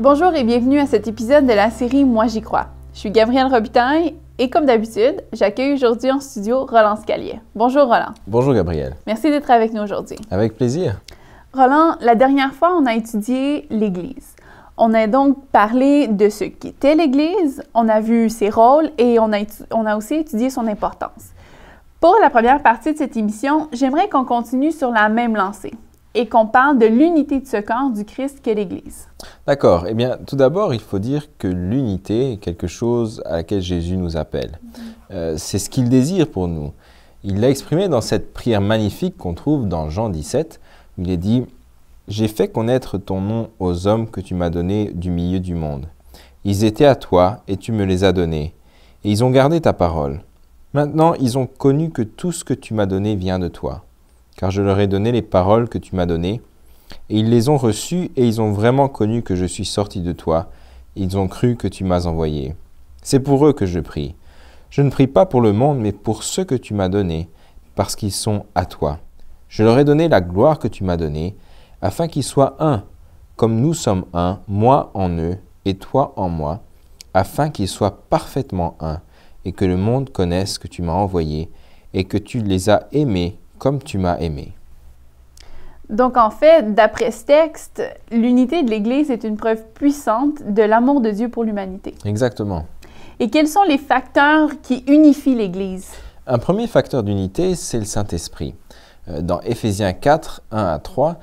Bonjour et bienvenue à cet épisode de la série Moi j'y crois. Je suis Gabrielle Robitaille et comme d'habitude, j'accueille aujourd'hui en studio Roland Scalier. Bonjour Roland. Bonjour Gabrielle. Merci d'être avec nous aujourd'hui. Avec plaisir. Roland, la dernière fois, on a étudié l'Église. On a donc parlé de ce qu'était l'Église, on a vu ses rôles et on a aussi étudié son importance. Pour la première partie de cette émission, j'aimerais qu'on continue sur la même lancée et qu'on parle de l'unité de ce corps du Christ qu'est l'Église. D'accord. Eh bien, tout d'abord, il faut dire que l'unité est quelque chose à laquelle Jésus nous appelle. C'est ce qu'il désire pour nous. Il l'a exprimé dans cette prière magnifique qu'on trouve dans Jean 17, où il est dit « J'ai fait connaître ton nom aux hommes que tu m'as donnés du milieu du monde. Ils étaient à toi et tu me les as donnés, et ils ont gardé ta parole. Maintenant, ils ont connu que tout ce que tu m'as donné vient de toi. Car je leur ai donné les paroles que tu m'as données, et ils les ont reçues, et ils ont vraiment connu que je suis sorti de toi, et ils ont cru que tu m'as envoyé. C'est pour eux que je prie. Je ne prie pas pour le monde, mais pour ceux que tu m'as donnés, parce qu'ils sont à toi. Je leur ai donné la gloire que tu m'as donnée, afin qu'ils soient un, comme nous sommes un, moi en eux, et toi en moi, afin qu'ils soient parfaitement un, et que le monde connaisse que tu m'as envoyé, et que tu les as aimés, comme tu m'as aimé. » Donc, en fait, d'après ce texte, l'unité de l'Église est une preuve puissante de l'amour de Dieu pour l'humanité. Exactement. Et quels sont les facteurs qui unifient l'Église? Un premier facteur d'unité, c'est le Saint-Esprit. Dans Éphésiens 4, 1 à 3,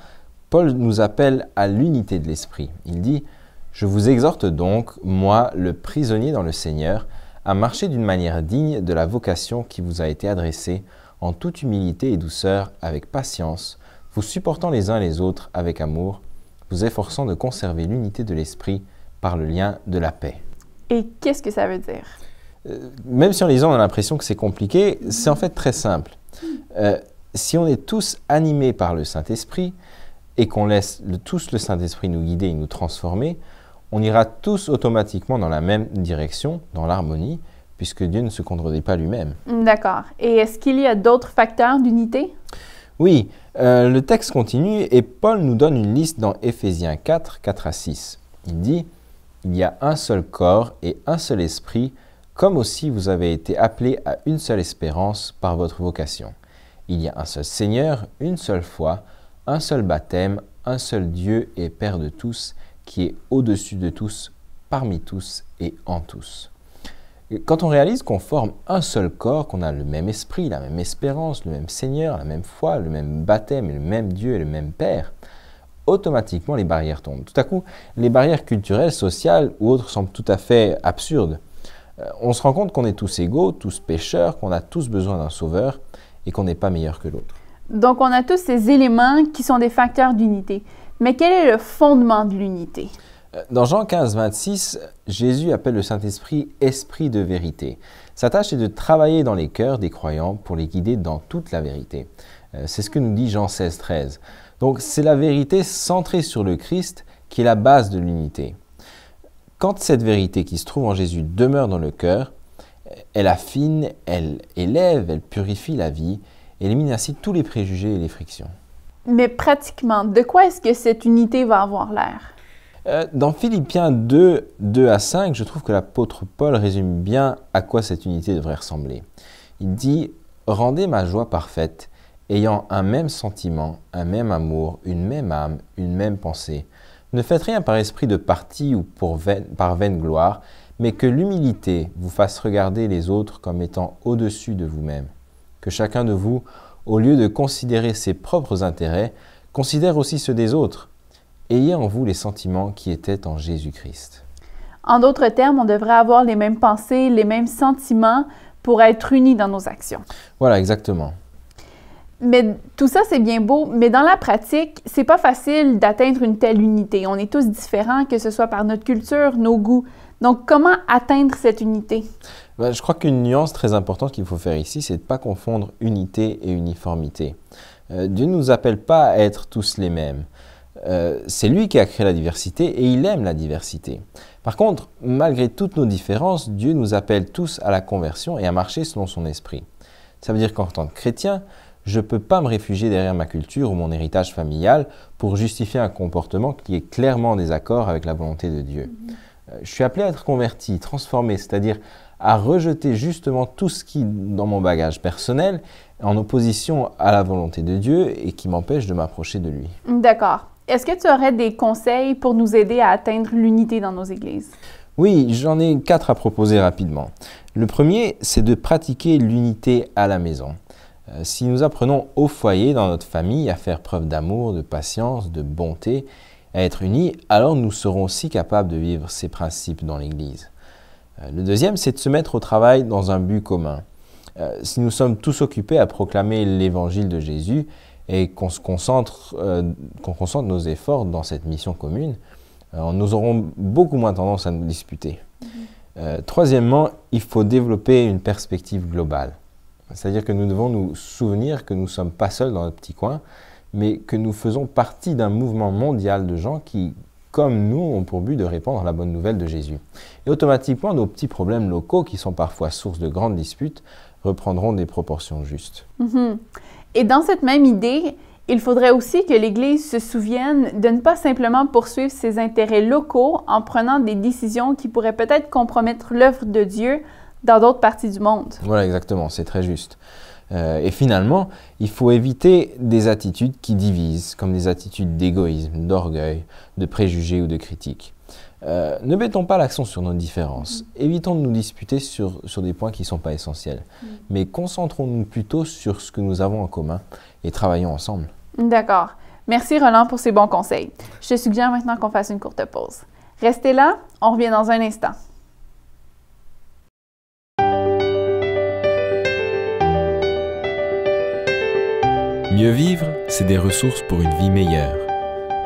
Paul nous appelle à l'unité de l'Esprit. Il dit « Je vous exhorte donc, moi, le prisonnier dans le Seigneur, à marcher d'une manière digne de la vocation qui vous a été adressée, en toute humilité et douceur, avec patience, vous supportant les uns les autres avec amour, vous efforçant de conserver l'unité de l'esprit par le lien de la paix. » Et qu'est-ce que ça veut dire? Même si en lisant on a l'impression que c'est compliqué, c'est en fait très simple. Si on est tous animés par le Saint-Esprit et qu'on laisse tous le Saint-Esprit nous guider et nous transformer, on ira tous automatiquement dans la même direction, dans l'harmonie, puisque Dieu ne se contredit pas lui-même. D'accord. Et est-ce qu'il y a d'autres facteurs d'unité? Oui, le texte continue et Paul nous donne une liste dans Éphésiens 4, 4 à 6. Il dit « Il y a un seul corps et un seul esprit, comme aussi vous avez été appelés à une seule espérance par votre vocation. Il y a un seul Seigneur, une seule foi, un seul baptême, un seul Dieu et Père de tous, qui est au-dessus de tous, parmi tous et en tous. » Quand on réalise qu'on forme un seul corps, qu'on a le même esprit, la même espérance, le même Seigneur, la même foi, le même baptême, le même Dieu et le même Père, automatiquement les barrières tombent. Tout à coup, les barrières culturelles, sociales ou autres semblent tout à fait absurdes. On se rend compte qu'on est tous égaux, tous pécheurs, qu'on a tous besoin d'un sauveur et qu'on n'est pas meilleur que l'autre. Donc, on a tous ces éléments qui sont des facteurs d'unité. Mais quel est le fondement de l'unité? Dans Jean 15, 26, Jésus appelle le Saint-Esprit « Esprit de vérité ». Sa tâche est de travailler dans les cœurs des croyants pour les guider dans toute la vérité. C'est ce que nous dit Jean 16, 13. Donc c'est la vérité centrée sur le Christ qui est la base de l'unité. Quand cette vérité qui se trouve en Jésus demeure dans le cœur, elle affine, elle élève, elle purifie la vie et élimine ainsi tous les préjugés et les frictions. Mais pratiquement, de quoi est-ce que cette unité va avoir l'air? Dans Philippiens 2, 2 à 5, je trouve que l'apôtre Paul résume bien à quoi cette unité devrait ressembler. Il dit « Rendez ma joie parfaite, ayant un même sentiment, un même amour, une même âme, une même pensée. Ne faites rien par esprit de parti ou par vaine gloire, mais que l'humilité vous fasse regarder les autres comme étant au-dessus de vous-même. Que chacun de vous, au lieu de considérer ses propres intérêts, considère aussi ceux des autres. Ayez en vous les sentiments qui étaient en Jésus-Christ. » En d'autres termes, on devrait avoir les mêmes pensées, les mêmes sentiments pour être unis dans nos actions. Voilà, exactement. Mais tout ça, c'est bien beau, mais dans la pratique, c'est pas facile d'atteindre une telle unité. On est tous différents, que ce soit par notre culture, nos goûts. Donc, comment atteindre cette unité? Je crois qu'une nuance très importante qu'il faut faire ici, c'est de ne pas confondre unité et uniformité. Dieu ne nous appelle pas à être tous les mêmes. C'est lui qui a créé la diversité et il aime la diversité. Par contre, malgré toutes nos différences, Dieu nous appelle tous à la conversion et à marcher selon son esprit. Ça veut dire qu'en tant que chrétien, je ne peux pas me réfugier derrière ma culture ou mon héritage familial pour justifier un comportement qui est clairement en désaccord avec la volonté de Dieu. Je suis appelé à être converti, transformé, c'est-à-dire à rejeter justement tout ce qui, dans mon bagage personnel, est en opposition à la volonté de Dieu et qui m'empêche de m'approcher de lui. D'accord. Est-ce que tu aurais des conseils pour nous aider à atteindre l'unité dans nos églises? Oui, j'en ai 4 à proposer rapidement. Le premier, c'est de pratiquer l'unité à la maison. Si nous apprenons au foyer, dans notre famille, à faire preuve d'amour, de patience, de bonté, à être unis, alors nous serons aussi capables de vivre ces principes dans l'Église. Le deuxième, c'est de se mettre au travail dans un but commun. Si nous sommes tous occupés à proclamer l'Évangile de Jésus et qu'on concentre nos efforts dans cette mission commune, nous aurons beaucoup moins tendance à nous disputer. Troisièmement, il faut développer une perspective globale. C'est-à-dire que nous devons nous souvenir que nous ne sommes pas seuls dans notre petit coin, mais que nous faisons partie d'un mouvement mondial de gens qui, comme nous, ont pour but de répandre la bonne nouvelle de Jésus. Et automatiquement, nos petits problèmes locaux, qui sont parfois source de grandes disputes, reprendront des proportions justes. Et dans cette même idée, il faudrait aussi que l'Église se souvienne de ne pas simplement poursuivre ses intérêts locaux en prenant des décisions qui pourraient peut-être compromettre l'œuvre de Dieu dans d'autres parties du monde. Voilà, exactement, c'est très juste. Et finalement, il faut éviter des attitudes qui divisent, comme des attitudes d'égoïsme, d'orgueil, de préjugés ou de critique. Ne mettons pas l'accent sur nos différences. Évitons de nous disputer sur des points qui ne sont pas essentiels. Mais concentrons-nous plutôt sur ce que nous avons en commun et travaillons ensemble. D'accord. Merci Roland pour ces bons conseils. Je te suggère maintenant qu'on fasse une courte pause. Restez là, on revient dans un instant. Mieux vivre, c'est des ressources pour une vie meilleure.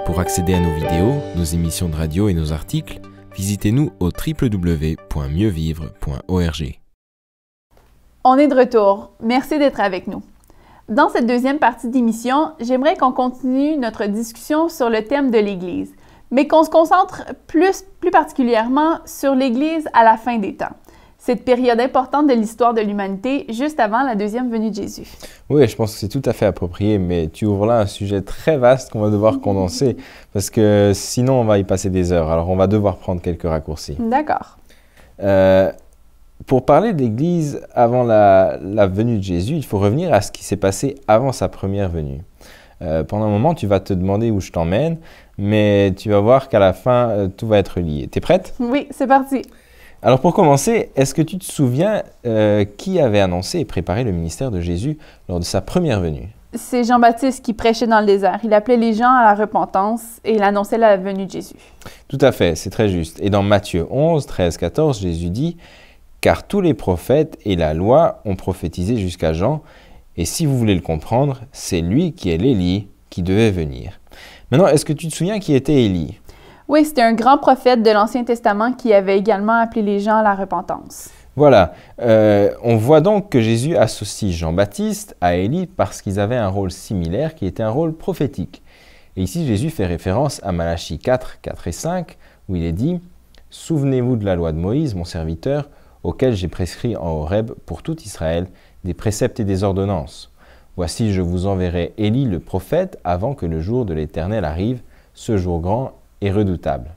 Pour accéder à nos vidéos, nos émissions de radio et nos articles, visitez-nous au www.mieuxvivre.org. On est de retour. Merci d'être avec nous. Dans cette deuxième partie d'émission, j'aimerais qu'on continue notre discussion sur le thème de l'Église, mais qu'on se concentre plus particulièrement sur l'Église à la fin des temps. Cette période importante de l'histoire de l'humanité, juste avant la deuxième venue de Jésus. Oui, je pense que c'est tout à fait approprié, mais tu ouvres là un sujet très vaste qu'on va devoir condenser, parce que sinon on va y passer des heures, alors on va devoir prendre quelques raccourcis. D'accord. Pour parler de l'Église avant la venue de Jésus, il faut revenir à ce qui s'est passé avant sa première venue. Pendant un moment, tu vas te demander où je t'emmène, mais tu vas voir qu'à la fin, tout va être lié. T'es prête? Oui, c'est parti. Alors pour commencer, est-ce que tu te souviens qui avait annoncé et préparé le ministère de Jésus lors de sa première venue? C'est Jean-Baptiste qui prêchait dans le désert. Il appelait les gens à la repentance et il annonçait la venue de Jésus. Tout à fait, c'est très juste. Et dans Matthieu 11, 13, 14, Jésus dit « Car tous les prophètes et la loi ont prophétisé jusqu'à Jean, et si vous voulez le comprendre, c'est lui qui est l'Élie qui devait venir. » Maintenant, est-ce que tu te souviens qui était Élie? Oui, c'était un grand prophète de l'Ancien Testament qui avait également appelé les gens à la repentance. Voilà, on voit donc que Jésus associe Jean-Baptiste à Élie parce qu'ils avaient un rôle similaire qui était un rôle prophétique. Et ici, Jésus fait référence à Malachie 4, 4 et 5, où il est dit « Souvenez-vous de la loi de Moïse, mon serviteur, auquel j'ai prescrit en Horeb pour tout Israël des préceptes et des ordonnances. Voici, je vous enverrai Élie le prophète avant que le jour de l'Éternel arrive, ce jour grand et redoutable. »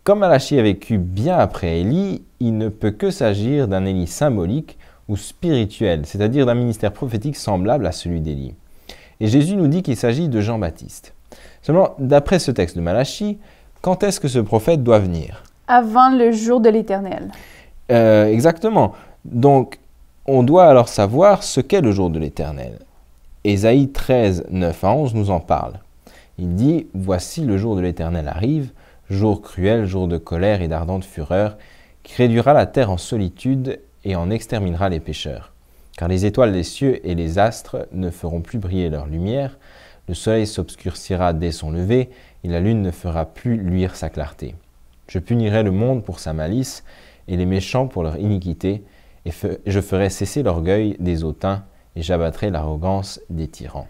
Comme Malachie a vécu bien après Élie, il ne peut que s'agir d'un Élie symbolique ou spirituel, c'est-à-dire d'un ministère prophétique semblable à celui d'Élie. Et Jésus nous dit qu'il s'agit de Jean-Baptiste. Seulement, d'après ce texte de Malachie, quand est-ce que ce prophète doit venir? Avant le jour de l'Éternel. Exactement. Donc, on doit alors savoir ce qu'est le jour de l'Éternel. Ésaïe 13, 9 à 11 nous en parle. Il dit « Voici le jour de l'Éternel arrive, jour cruel, jour de colère et d'ardente fureur, qui réduira la terre en solitude et en exterminera les pécheurs. Car les étoiles des cieux et les astres ne feront plus briller leur lumière, le soleil s'obscurcira dès son lever, et la lune ne fera plus luire sa clarté. Je punirai le monde pour sa malice, et les méchants pour leur iniquité, et je ferai cesser l'orgueil des hautains, et j'abattrai l'arrogance des tyrans. »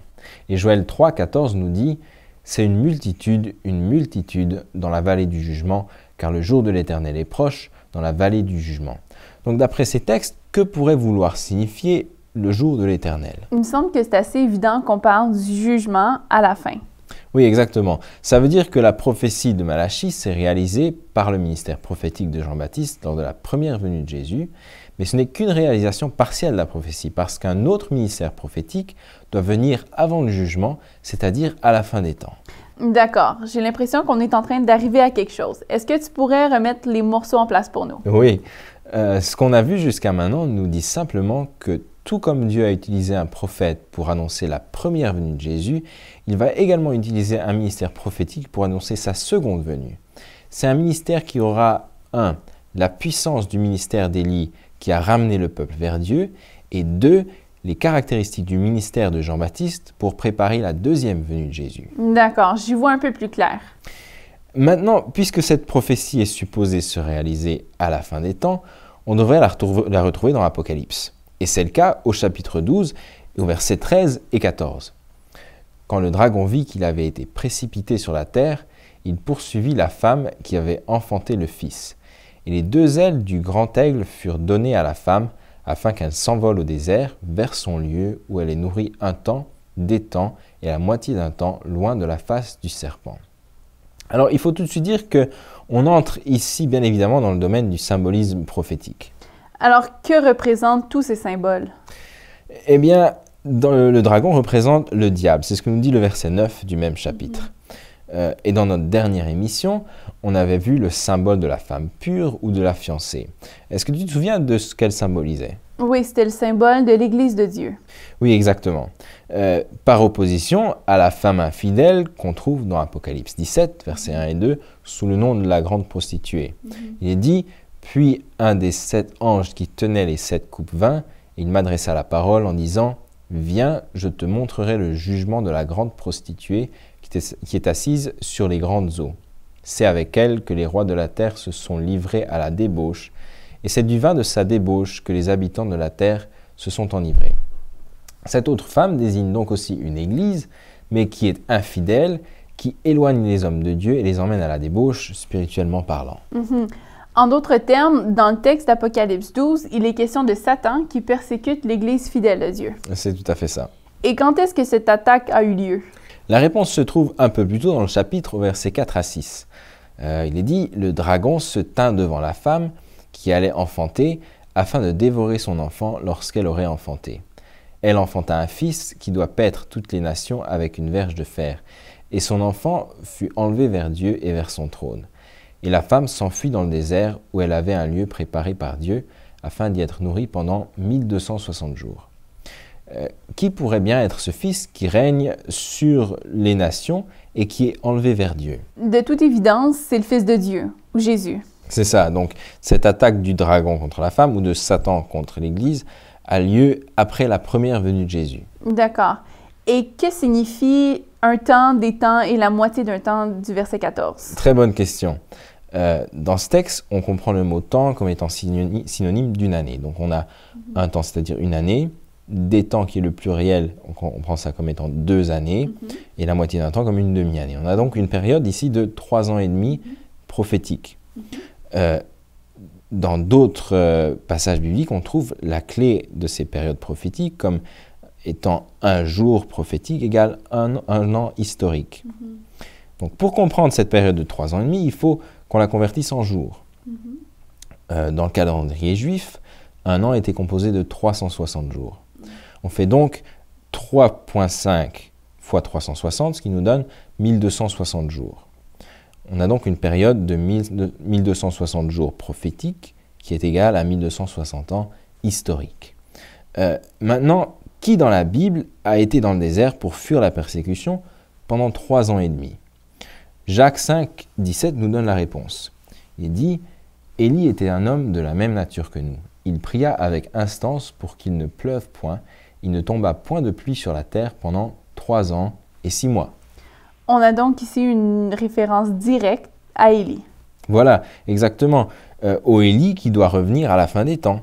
Et Joël 3, 14 nous dit « C'est une multitude dans la vallée du jugement, car le jour de l'Éternel est proche dans la vallée du jugement. » Donc d'après ces textes, que pourrait vouloir signifier le jour de l'Éternel. Il me semble que c'est assez évident qu'on parle du jugement à la fin. Oui, exactement. Ça veut dire que la prophétie de Malachie s'est réalisée par le ministère prophétique de Jean-Baptiste lors de la première venue de Jésus, mais ce n'est qu'une réalisation partielle de la prophétie, parce qu'un autre ministère prophétique doit venir avant le jugement, c'est-à-dire à la fin des temps. D'accord, j'ai l'impression qu'on est en train d'arriver à quelque chose. Est-ce que tu pourrais remettre les morceaux en place pour nous? Oui, ce qu'on a vu jusqu'à maintenant nous dit simplement que tout comme Dieu a utilisé un prophète pour annoncer la première venue de Jésus, il va également utiliser un ministère prophétique pour annoncer sa seconde venue. C'est un ministère qui aura, la puissance du ministère d'Élie qui a ramené le peuple vers Dieu, et 2, les caractéristiques du ministère de Jean-Baptiste pour préparer la deuxième venue de Jésus. D'accord, j'y vois un peu plus clair. Maintenant, puisque cette prophétie est supposée se réaliser à la fin des temps, on devrait la retrouver dans l'Apocalypse. Et c'est le cas au chapitre 12, au versets 13 et 14. Quand le dragon vit qu'il avait été précipité sur la terre, il poursuivit la femme qui avait enfanté le fils. Et les 2 ailes du grand aigle furent données à la femme, afin qu'elle s'envole au désert vers son lieu où elle est nourrie un temps, des temps et la moitié d'un temps, loin de la face du serpent. Alors il faut tout de suite dire qu'on entre ici bien évidemment dans le domaine du symbolisme prophétique. Alors que représentent tous ces symboles? Eh bien, le dragon représente le diable, c'est ce que nous dit le verset 9 du même chapitre. Et dans notre dernière émission, on avait vu le symbole de la femme pure ou de la fiancée. Est-ce que tu te souviens de ce qu'elle symbolisait? Oui, c'était le symbole de l'Église de Dieu. Oui, exactement. Par opposition à la femme infidèle qu'on trouve dans Apocalypse 17, versets 1 et 2, sous le nom de la grande prostituée. Il est dit, « Puis un des 7 anges qui tenaient les 7 coupes vin, il m'adressa la parole en disant, « Viens, je te montrerai le jugement de la grande prostituée qui est assise sur les grandes eaux. C'est avec elle que les rois de la terre se sont livrés à la débauche, et c'est du vin de sa débauche que les habitants de la terre se sont enivrés. » Cette autre femme désigne donc aussi une église, mais qui est infidèle, qui éloigne les hommes de Dieu et les emmène à la débauche, spirituellement parlant. En d'autres termes, dans le texte d'Apocalypse 12, il est question de Satan qui persécute l'Église fidèle de Dieu. C'est tout à fait ça. Et quand est-ce que cette attaque a eu lieu? La réponse se trouve un peu plus tôt dans le chapitre, au verset 4 à 6. Il est dit « Le dragon se tint devant la femme qui allait enfanter, afin de dévorer son enfant lorsqu'elle aurait enfanté. Elle enfanta un fils qui doit paître toutes les nations avec une verge de fer. Et son enfant fut enlevé vers Dieu et vers son trône. Et la femme s'enfuit dans le désert où elle avait un lieu préparé par Dieu, afin d'y être nourrie pendant 1260 jours. » Qui pourrait bien être ce fils qui règne sur les nations et qui est enlevé vers Dieu? De toute évidence, c'est le Fils de Dieu, ou Jésus. C'est ça, donc cette attaque du dragon contre la femme ou de Satan contre l'Église a lieu après la première venue de Jésus. D'accord. Et que signifie un temps, des temps et la moitié d'un temps du verset 14? Très bonne question. Dans ce texte, on comprend le mot temps comme étant synonyme d'une année. Donc on a un temps, c'est-à-dire une année, des temps qui est le pluriel, on prend ça comme étant 2 années, et la moitié d'un temps comme une demi-année. On a donc une période ici de 3 ans et demi prophétique. Dans d'autres passages bibliques, on trouve la clé de ces périodes prophétiques comme étant un jour prophétique égale un an historique. Donc pour comprendre cette période de 3 ans et demi, il faut qu'on la convertisse en jours. Dans le calendrier juif, un an était composé de 360 jours. On fait donc 3,5 fois 360, ce qui nous donne 1260 jours. On a donc une période de 1260 jours prophétiques qui est égale à 1260 ans historiques. Maintenant, qui dans la Bible a été dans le désert pour fuir la persécution pendant 3 ans et demi? Jacques 5, 17 nous donne la réponse. Il dit « Élie était un homme de la même nature que nous. Il pria avec instance pour qu'il ne pleuve point. Il ne tomba point de pluie sur la terre pendant 3 ans et 6 mois. » On a donc ici une référence directe à Élie. Voilà, exactement. Au Élie qui doit revenir à la fin des temps.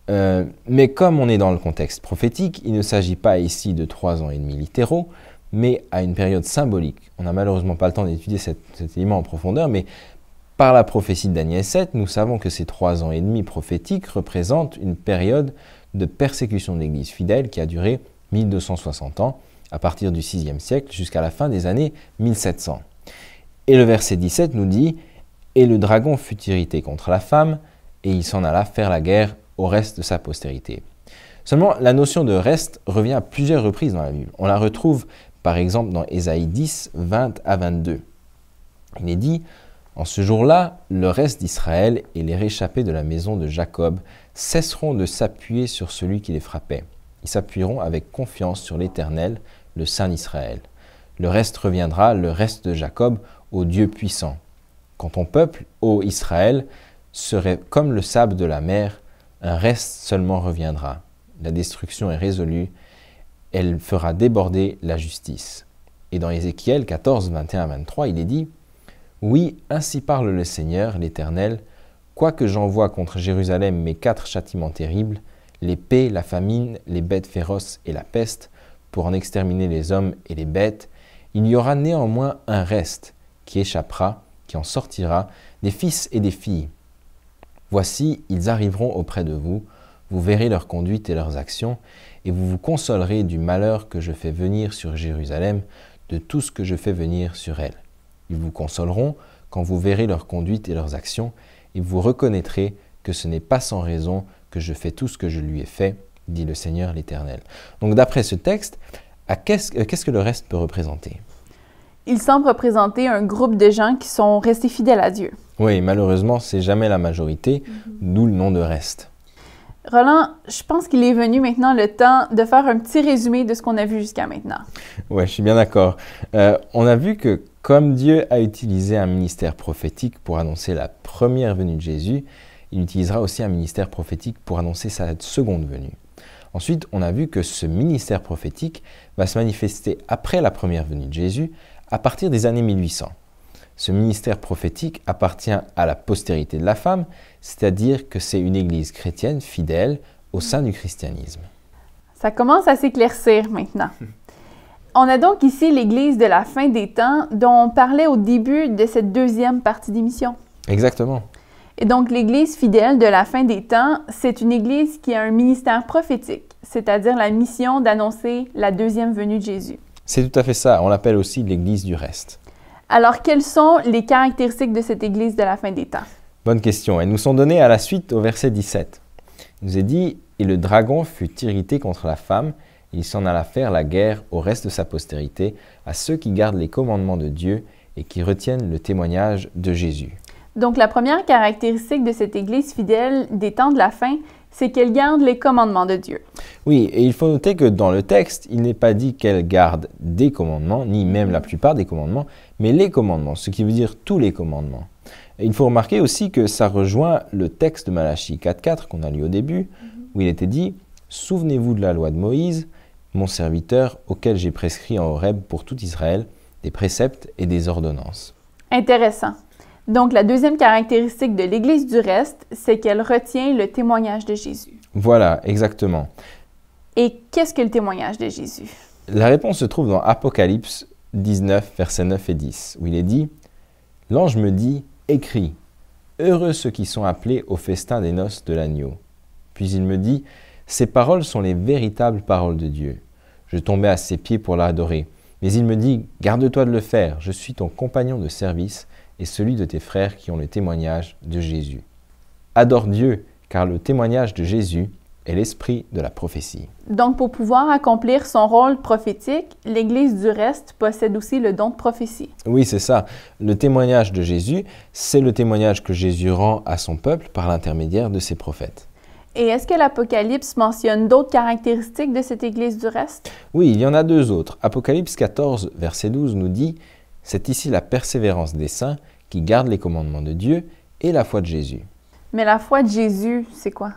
Mais comme on est dans le contexte prophétique, il ne s'agit pas ici de 3 ans et demi littéraux, mais à une période symbolique. On n'a malheureusement pas le temps d'étudier cet élément en profondeur, mais par la prophétie de Daniel 7, nous savons que ces 3 ans et demi prophétiques représentent une période de persécution de l'Église fidèle qui a duré 1260 ans, à partir du VIe siècle jusqu'à la fin des années 1700. Et le verset 17 nous dit « Et le dragon fut irrité contre la femme, et il s'en alla faire la guerre au reste de sa postérité. » Seulement, la notion de reste revient à plusieurs reprises dans la Bible. On la retrouve par exemple dans Ésaïe 10, 20 à 22. Il est dit « En ce jour-là, le reste d'Israël et les réchappés de la maison de Jacob cesseront de s'appuyer sur celui qui les frappait. Ils s'appuieront avec confiance sur l'Éternel, le Saint d'Israël. Le reste reviendra, le reste de Jacob, au Dieu puissant. Quand ton peuple, ô Israël, serait comme le sable de la mer, un reste seulement reviendra. La destruction est résolue, elle fera déborder la justice. » Et dans Ézéchiel 14, 21 à 23, il est dit « Oui, ainsi parle le Seigneur, l'Éternel, quoique j'envoie contre Jérusalem mes 4 châtiments terribles, l'épée, la famine, les bêtes féroces et la peste, pour en exterminer les hommes et les bêtes, il y aura néanmoins un reste qui échappera, qui en sortira, des fils et des filles. Voici, ils arriveront auprès de vous, vous verrez leur conduite et leurs actions, et vous vous consolerez du malheur que je fais venir sur Jérusalem, de tout ce que je fais venir sur elle. Ils vous consoleront quand vous verrez leur conduite et leurs actions, et vous reconnaîtrez que ce n'est pas sans raison que je fais tout ce que je lui ai fait, dit le Seigneur l'Éternel. » Donc d'après ce texte, qu'est-ce que le reste peut représenter? Il semble représenter un groupe de gens qui sont restés fidèles à Dieu. Oui, malheureusement, c'est jamais la majorité, d'où le nom de reste. Roland, je pense qu'il est venu maintenant le temps de faire un petit résumé de ce qu'on a vu jusqu'à maintenant. Oui, je suis bien d'accord. On a vu que comme Dieu a utilisé un ministère prophétique pour annoncer la première venue de Jésus, il utilisera aussi un ministère prophétique pour annoncer sa seconde venue. Ensuite, on a vu que ce ministère prophétique va se manifester après la première venue de Jésus, à partir des années 1800. Ce ministère prophétique appartient à la postérité de la femme, c'est-à-dire que c'est une église chrétienne fidèle au sein du christianisme. Ça commence à s'éclaircir maintenant. On a donc ici l'église de la fin des temps dont on parlait au début de cette deuxième partie d'émission. Exactement. Et donc l'église fidèle de la fin des temps, c'est une église qui a un ministère prophétique, c'est-à-dire la mission d'annoncer la deuxième venue de Jésus. C'est tout à fait ça, on l'appelle aussi l'église du reste. Alors, quelles sont les caractéristiques de cette église de la fin des temps? Bonne question. Elles nous sont données à la suite au verset 17. Il nous est dit « Et le dragon fut irrité contre la femme, et il s'en alla faire la guerre au reste de sa postérité, à ceux qui gardent les commandements de Dieu et qui retiennent le témoignage de Jésus. » Donc, la première caractéristique de cette église fidèle des temps de la fin, c'est qu'elle garde les commandements de Dieu. Oui, et il faut noter que dans le texte, il n'est pas dit qu'elle garde des commandements, ni même la plupart des commandements, mais les commandements, ce qui veut dire tous les commandements. Et il faut remarquer aussi que ça rejoint le texte de Malachie 4.4 qu'on a lu au début, où il était dit « Souvenez-vous de la loi de Moïse, mon serviteur, auquel j'ai prescrit en Horeb pour tout Israël, des préceptes et des ordonnances. » Intéressant. Donc, la deuxième caractéristique de l'Église du reste, c'est qu'elle retient le témoignage de Jésus. Voilà, exactement. Et qu'est-ce que le témoignage de Jésus? La réponse se trouve dans Apocalypse 19, versets 9 et 10, où il est dit « L'ange me dit, écris, heureux ceux qui sont appelés au festin des noces de l'agneau. » Puis il me dit, ces paroles sont les véritables paroles de Dieu. Je tombais à ses pieds pour l'adorer. Mais il me dit, garde-toi de le faire, je suis ton compagnon de service et celui de tes frères qui ont le témoignage de Jésus. Adore Dieu, car le témoignage de Jésus est l'esprit de la prophétie. Donc, pour pouvoir accomplir son rôle prophétique, l'Église du reste possède aussi le don de prophétie. Oui, c'est ça. Le témoignage de Jésus, c'est le témoignage que Jésus rend à son peuple par l'intermédiaire de ses prophètes. Et est-ce que l'Apocalypse mentionne d'autres caractéristiques de cette Église du reste? Oui, il y en a deux autres. Apocalypse 14, verset 12 nous dit « C'est ici la persévérance des saints qui gardent les commandements de Dieu et la foi de Jésus. » Mais la foi de Jésus, c'est quoi?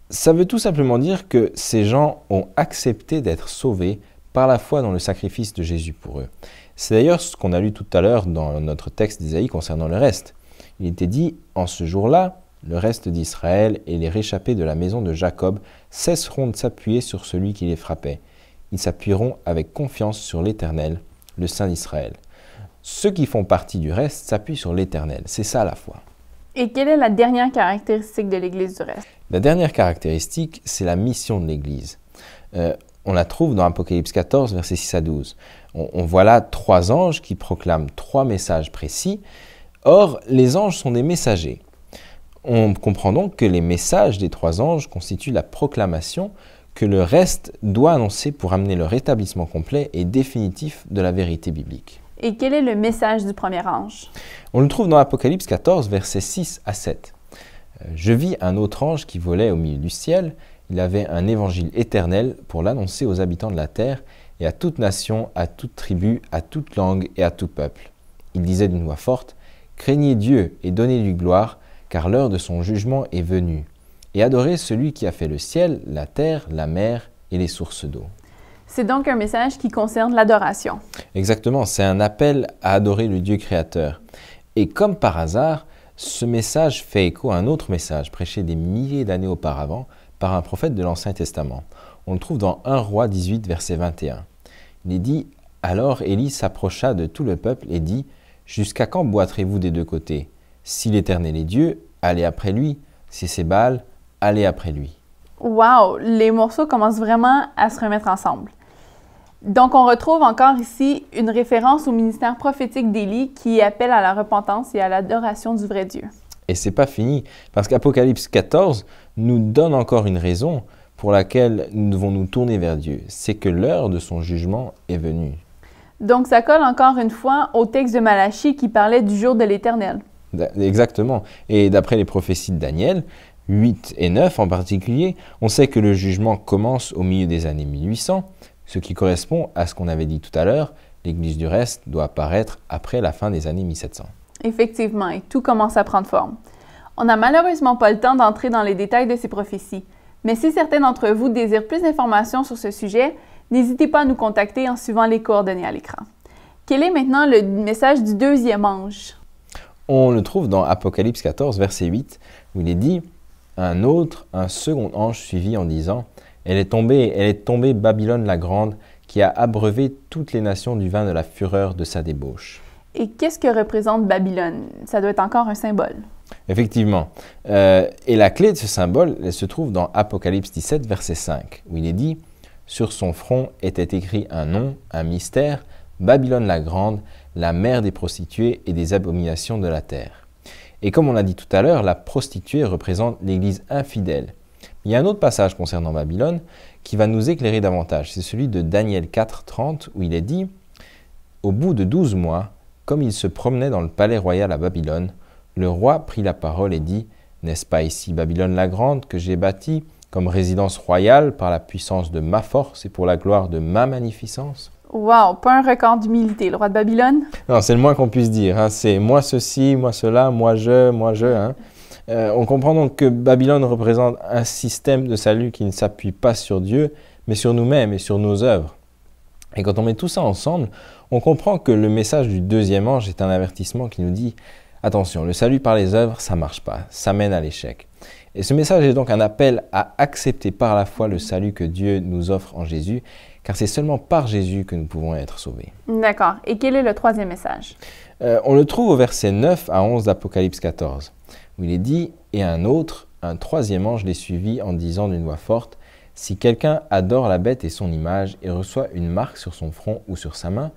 Ça veut tout simplement dire que ces gens ont accepté d'être sauvés par la foi dans le sacrifice de Jésus pour eux. C'est d'ailleurs ce qu'on a lu tout à l'heure dans notre texte d'Ésaïe concernant le reste. Il était dit « En ce jour-là, le reste d'Israël et les réchappés de la maison de Jacob cesseront de s'appuyer sur celui qui les frappait. Ils s'appuieront avec confiance sur l'Éternel, le Saint d'Israël. » Ceux qui font partie du reste s'appuient sur l'Éternel. C'est ça la foi. Et quelle est la dernière caractéristique de l'Église du reste? La dernière caractéristique, c'est la mission de l'Église. On la trouve dans Apocalypse 14, versets 6 à 12. On voit là 3 anges qui proclament 3 messages précis. Or, les anges sont des messagers. On comprend donc que les messages des 3 anges constituent la proclamation que le reste doit annoncer pour amener le rétablissement complet et définitif de la vérité biblique. Et quel est le message du premier ange? On le trouve dans Apocalypse 14, versets 6 à 7. Je vis un autre ange qui volait au milieu du ciel. Il avait un évangile éternel pour l'annoncer aux habitants de la terre et à toute nation, à toute tribu, à toute langue et à tout peuple. Il disait d'une voix forte, « Craignez Dieu et donnez-lui gloire, car l'heure de son jugement est venue. Et adorez celui qui a fait le ciel, la terre, la mer et les sources d'eau. » C'est donc un message qui concerne l'adoration. Exactement, c'est un appel à adorer le Dieu créateur. Et comme par hasard, ce message fait écho à un autre message prêché des milliers d'années auparavant par un prophète de l'Ancien Testament. On le trouve dans 1 Roi 18, verset 21. Il est dit « Alors Élie s'approcha de tout le peuple et dit « Jusqu'à quand boiterez-vous des deux côtés? Si l'Éternel est Dieu, allez après lui. Si c'est Baal, allez après lui. » Wow! Les morceaux commencent vraiment à se remettre ensemble. Donc, on retrouve encore ici une référence au ministère prophétique d'Élie qui appelle à la repentance et à l'adoration du vrai Dieu. Et c'est pas fini, parce qu'Apocalypse 14 nous donne encore une raison pour laquelle nous devons nous tourner vers Dieu. C'est que l'heure de son jugement est venue. Donc, ça colle encore une fois au texte de Malachie qui parlait du jour de l'Éternel. Exactement. Et d'après les prophéties de Daniel, 8 et 9 en particulier, on sait que le jugement commence au milieu des années 1800, ce qui correspond à ce qu'on avait dit tout à l'heure, l'Église du reste doit apparaître après la fin des années 1700. Effectivement, et tout commence à prendre forme. On n'a malheureusement pas le temps d'entrer dans les détails de ces prophéties, mais si certains d'entre vous désirent plus d'informations sur ce sujet, n'hésitez pas à nous contacter en suivant les coordonnées à l'écran. Quel est maintenant le message du deuxième ange? On le trouve dans Apocalypse 14, verset 8, où il est dit « Un second ange suivit en disant « Elle est tombée Babylone la grande, qui a abreuvé toutes les nations du vin de la fureur de sa débauche. » Et qu'est-ce que représente Babylone? Ça doit être encore un symbole. Effectivement. Et la clé de ce symbole, elle se trouve dans Apocalypse 17, verset 5, où il est dit « Sur son front était écrit un nom, un mystère, Babylone la grande, la mère des prostituées et des abominations de la terre. » Et comme on l'a dit tout à l'heure, la prostituée représente l'Église infidèle. Il y a un autre passage concernant Babylone qui va nous éclairer davantage. C'est celui de Daniel 4, 30, où il est dit « Au bout de 12 mois, comme il se promenait dans le palais royal à Babylone, le roi prit la parole et dit « N'est-ce pas ici Babylone la grande que j'ai bâtie comme résidence royale par la puissance de ma force et pour la gloire de ma magnificence ?» Wow, pas un record d'humilité, le roi de Babylone? Non, c'est le moins qu'on puisse dire. Hein. C'est moi ceci, moi cela, moi je. Hein. On comprend donc que Babylone représente un système de salut qui ne s'appuie pas sur Dieu, mais sur nous-mêmes et sur nos œuvres. Et quand on met tout ça ensemble, on comprend que le message du deuxième ange est un avertissement qui nous dit « Attention, le salut par les œuvres, ça ne marche pas, ça mène à l'échec. » Et ce message est donc un appel à accepter par la foi le salut que Dieu nous offre en Jésus, car c'est seulement par Jésus que nous pouvons être sauvés. D'accord. Et quel est le troisième message? On le trouve au verset 9 à 11 d'Apocalypse 14, où il est dit « Et un troisième ange les suivit en disant d'une voix forte, « Si quelqu'un adore la bête et son image et reçoit une marque sur son front ou sur sa main,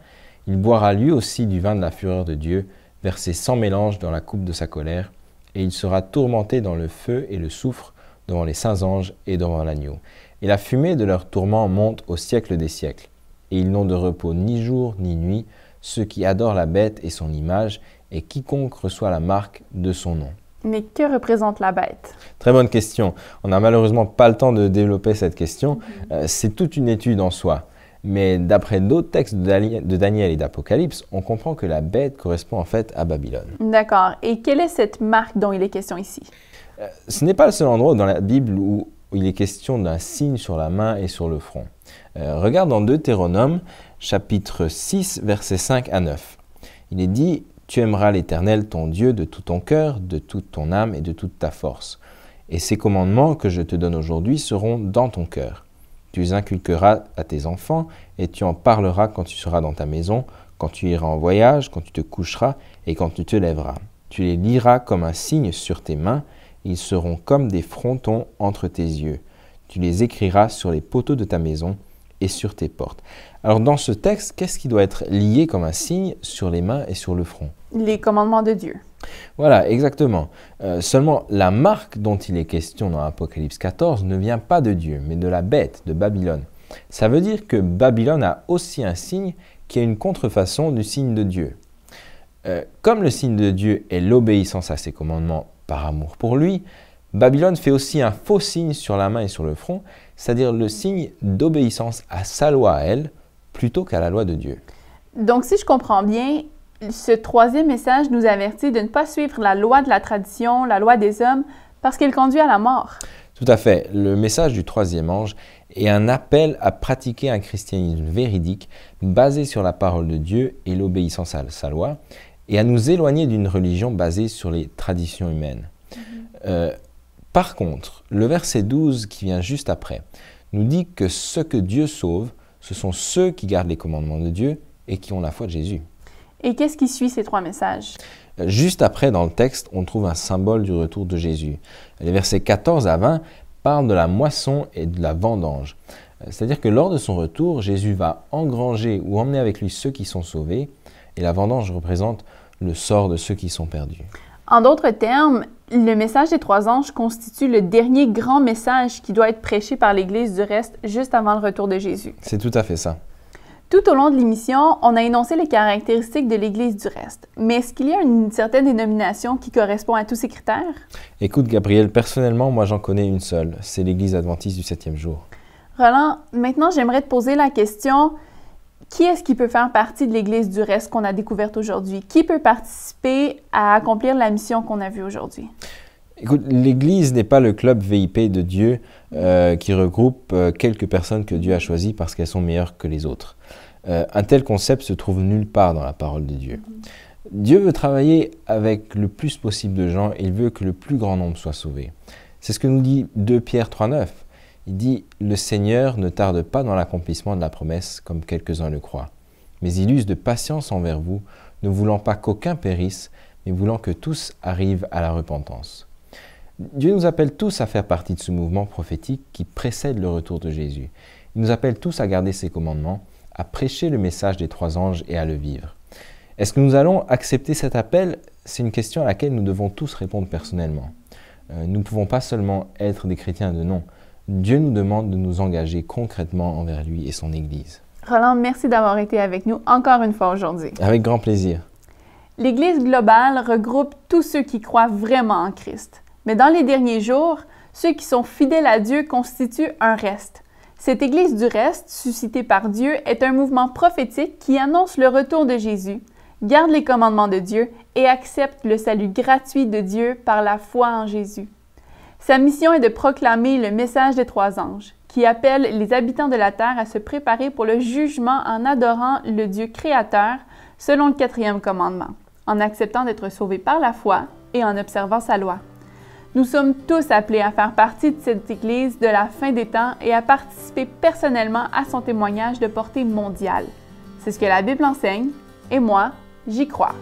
il boira lui aussi du vin de la fureur de Dieu, versé sans mélange dans la coupe de sa colère, et il sera tourmenté dans le feu et le soufre devant les saints anges et devant l'agneau. Et la fumée de leur tourment monte au siècle des siècles. Et ils n'ont de repos ni jour ni nuit, ceux qui adorent la bête et son image, et quiconque reçoit la marque de son nom. » Mais que représente la bête? Très bonne question. On n'a malheureusement pas le temps de développer cette question. C'est toute une étude en soi. Mais d'après d'autres textes de Daniel et d'Apocalypse, on comprend que la bête correspond en fait à Babylone. D'accord. Et quelle est cette marque dont il est question ici? Ce n'est pas le seul endroit dans la Bible où il est question d'un signe sur la main et sur le front. Regarde dans Deutéronome, chapitre 6, versets 5 à 9. Il est dit « Tu aimeras l'Éternel ton Dieu de tout ton cœur, de toute ton âme et de toute ta force. Et ces commandements que je te donne aujourd'hui seront dans ton cœur. Tu les inculqueras à tes enfants et tu en parleras quand tu seras dans ta maison, quand tu iras en voyage, quand tu te coucheras et quand tu te lèveras. Tu les lieras comme un signe sur tes mains, ils seront comme des frontons entre tes yeux. Tu les écriras sur les poteaux de ta maison et sur tes portes. Alors dans ce texte, qu'est-ce qui doit être lié comme un signe sur les mains et sur le front? Les commandements de Dieu. Voilà, exactement. Seulement, la marque dont il est question dans Apocalypse 14 ne vient pas de Dieu, mais de la bête, de Babylone. Ça veut dire que Babylone a aussi un signe qui est une contrefaçon du signe de Dieu. Comme le signe de Dieu est l'obéissance à ses commandements par amour pour lui, Babylone fait aussi un faux signe sur la main et sur le front, c'est-à-dire le signe d'obéissance à sa loi à elle, plutôt qu'à la loi de Dieu. Donc, si je comprends bien, ce troisième message nous avertit de ne pas suivre la loi de la tradition, la loi des hommes, parce qu'elle conduit à la mort. Tout à fait. Le message du troisième ange est un appel à pratiquer un christianisme véridique, basé sur la parole de Dieu et l'obéissance à sa loi, et à nous éloigner d'une religion basée sur les traditions humaines. Par contre, le verset 12 qui vient juste après nous dit que ceux que Dieu sauve, ce sont ceux qui gardent les commandements de Dieu et qui ont la foi de Jésus. Et qu'est-ce qui suit ces trois messages? Juste après, dans le texte, on trouve un symbole du retour de Jésus. Les versets 14 à 20 parlent de la moisson et de la vendange. C'est-à-dire que lors de son retour, Jésus va engranger ou emmener avec lui ceux qui sont sauvés, et la vendange représente le sort de ceux qui sont perdus. En d'autres termes, le message des trois anges constitue le dernier grand message qui doit être prêché par l'Église du reste juste avant le retour de Jésus. C'est tout à fait ça. Tout au long de l'émission, on a énoncé les caractéristiques de l'Église du reste. Mais est-ce qu'il y a une certaine dénomination qui correspond à tous ces critères? Écoute, Gabriel, personnellement, moi j'en connais une seule. C'est l'Église adventiste du 7e jour. Roland, maintenant j'aimerais te poser la question, qui est-ce qui peut faire partie de l'Église du reste qu'on a découverte aujourd'hui? Qui peut participer à accomplir la mission qu'on a vue aujourd'hui? Écoute, l'Église n'est pas le club VIP de Dieu qui regroupe quelques personnes que Dieu a choisies parce qu'elles sont meilleures que les autres. Un tel concept se trouve nulle part dans la parole de Dieu. Dieu veut travailler avec le plus possible de gens et il veut que le plus grand nombre soit sauvé. C'est ce que nous dit 2 Pierre 3,9. Il dit « Le Seigneur ne tarde pas dans l'accomplissement de la promesse comme quelques-uns le croient, mais il use de patience envers vous, ne voulant pas qu'aucun périsse, mais voulant que tous arrivent à la repentance. » Dieu nous appelle tous à faire partie de ce mouvement prophétique qui précède le retour de Jésus. Il nous appelle tous à garder ses commandements, à prêcher le message des trois anges et à le vivre. Est-ce que nous allons accepter cet appel? C'est une question à laquelle nous devons tous répondre personnellement. Nous ne pouvons pas seulement être des chrétiens de nom. Dieu nous demande de nous engager concrètement envers lui et son Église. Roland, merci d'avoir été avec nous encore une fois aujourd'hui. Avec grand plaisir. L'Église globale regroupe tous ceux qui croient vraiment en Christ. Mais dans les derniers jours, ceux qui sont fidèles à Dieu constituent un reste. Cette Église du reste, suscitée par Dieu, est un mouvement prophétique qui annonce le retour de Jésus, garde les commandements de Dieu et accepte le salut gratuit de Dieu par la foi en Jésus. Sa mission est de proclamer le message des trois anges, qui appelle les habitants de la terre à se préparer pour le jugement en adorant le Dieu créateur selon le 4e commandement, en acceptant d'être sauvés par la foi et en observant sa loi. Nous sommes tous appelés à faire partie de cette Église de la fin des temps et à participer personnellement à son témoignage de portée mondiale. C'est ce que la Bible enseigne, et moi, j'y crois.